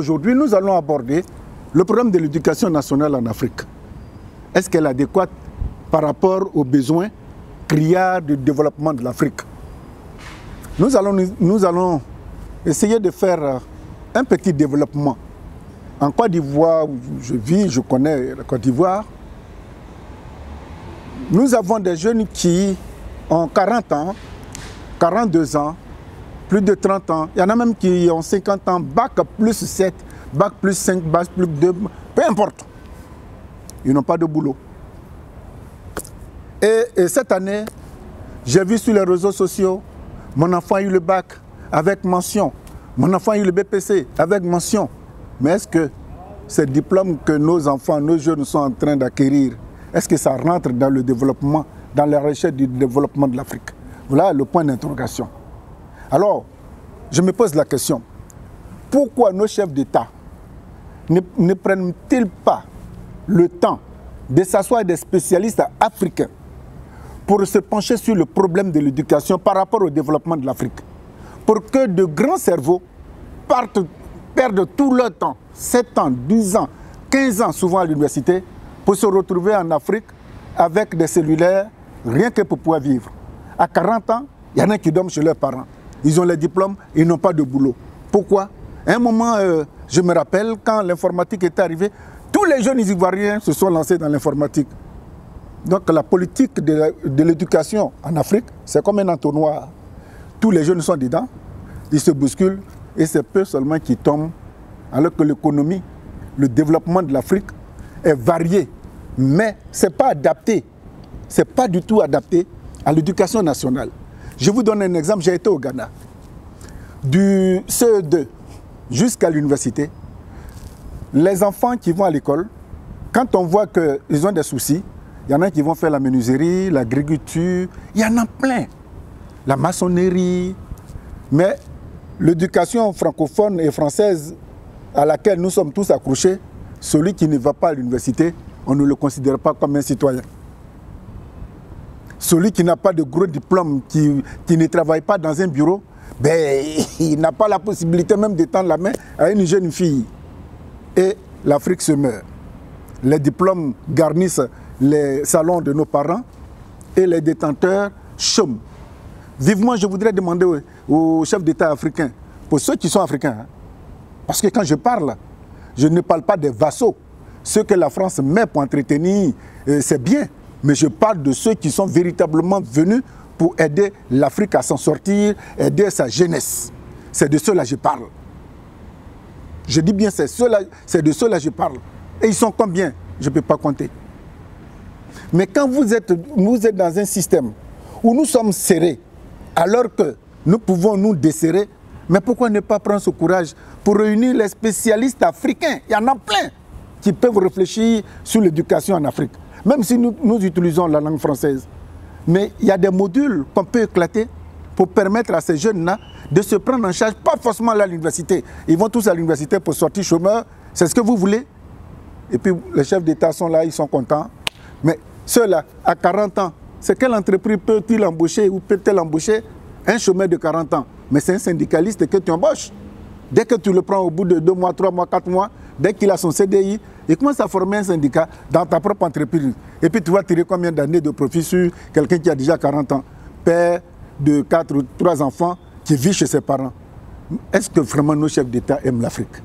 aujourd'hui, nous allons aborder le problème de l'éducation nationale en Afrique. Est-ce qu'elle est adéquate par rapport aux besoins criards du développement de l'Afrique? Nous allons essayer de faire un petit développement. En Côte d'Ivoire, je vis, je connais la Côte d'Ivoire. Nous avons des jeunes qui ont 40 ans, 42 ans, plus de 30 ans. Il y en a même qui ont 50 ans, bac plus 7, bac plus 5, bac plus 2, peu importe. Ils n'ont pas de boulot. Et cette année, j'ai vu sur les réseaux sociaux, mon enfant a eu le bac avec mention. Mon enfant a eu le BPC avec mention. Mais est-ce que ces diplômes que nos enfants, nos jeunes sont en train d'acquérir, est-ce que ça rentre dans le développement, dans la recherche du développement de l'Afrique? Voilà le point d'interrogation. Alors, je me pose la question, pourquoi nos chefs d'État ne prennent-ils pas le temps de s'asseoir avec des spécialistes africains pour se pencher sur le problème de l'éducation par rapport au développement de l'Afrique? Pour que de grands cerveaux perdent tout leur temps, 7 ans, 12 ans, 15 ans souvent à l'université, pour se retrouver en Afrique avec des cellulaires, rien que pour pouvoir vivre. À 40 ans, il y en a qui dorment chez leurs parents. Ils ont les diplômes, ils n'ont pas de boulot. Pourquoi? À un moment, je me rappelle, quand l'informatique est arrivée, tous les jeunes Ivoiriens se sont lancés dans l'informatique. Donc la politique de l'éducation en Afrique, c'est comme un entonnoir. Tous les jeunes sont dedans, ils se bousculent, et c'est peu seulement qui tombent, alors que l'économie, le développement de l'Afrique est varié, mais ce n'est pas adapté, ce n'est pas du tout adapté à l'éducation nationale. Je vous donne un exemple, j'ai été au Ghana. Du CE2 jusqu'à l'université, les enfants qui vont à l'école, quand on voit qu'ils ont des soucis, il y en a qui vont faire la menuiserie, l'agriculture, il y en a plein. La maçonnerie. Mais l'éducation francophone et française à laquelle nous sommes tous accrochés, celui qui ne va pas à l'université, on ne le considère pas comme un citoyen. Celui qui n'a pas de gros diplôme, qui ne travaille pas dans un bureau, ben, il n'a pas la possibilité même de tendre la main à une jeune fille. Et l'Afrique se meurt. Les diplômes garnissent les salons de nos parents et les détenteurs chôment. Vivement, je voudrais demander aux chefs d'État africains, pour ceux qui sont africains, hein, parce que quand je parle, je ne parle pas des vassaux. Ceux que la France met pour entretenir, c'est bien. Mais je parle de ceux qui sont véritablement venus pour aider l'Afrique à s'en sortir, aider sa jeunesse. C'est de ceux-là que je parle. Je dis bien, c'est de ceux-là que je parle. Et ils sont combien? Je ne peux pas compter. Mais quand vous êtes dans un système où nous sommes serrés, alors que nous pouvons nous desserrer, mais pourquoi ne pas prendre ce courage pour réunir les spécialistes africains? Il y en a plein qui peuvent réfléchir sur l'éducation en Afrique. Même si nous utilisons la langue française. Mais il y a des modules qu'on peut éclater pour permettre à ces jeunes-là de se prendre en charge, pas forcément à l'université. Ils vont tous à l'université pour sortir chômeurs. C'est ce que vous voulez? Et puis les chefs d'État sont là, ils sont contents. Mais ceux-là, à 40 ans, c'est quelle entreprise peut-il embaucher ou peut-elle embaucher un chômeur de 40 ans? Mais c'est un syndicaliste que tu embauches. Dès que tu le prends au bout de 2 mois, 3 mois, 4 mois, dès qu'il a son CDI, il commence à former un syndicat dans ta propre entreprise. Et puis tu vas tirer combien d'années de profit sur quelqu'un qui a déjà 40 ans, père de 4 ou 3 enfants, qui vit chez ses parents. Est-ce que vraiment nos chefs d'État aiment l'Afrique?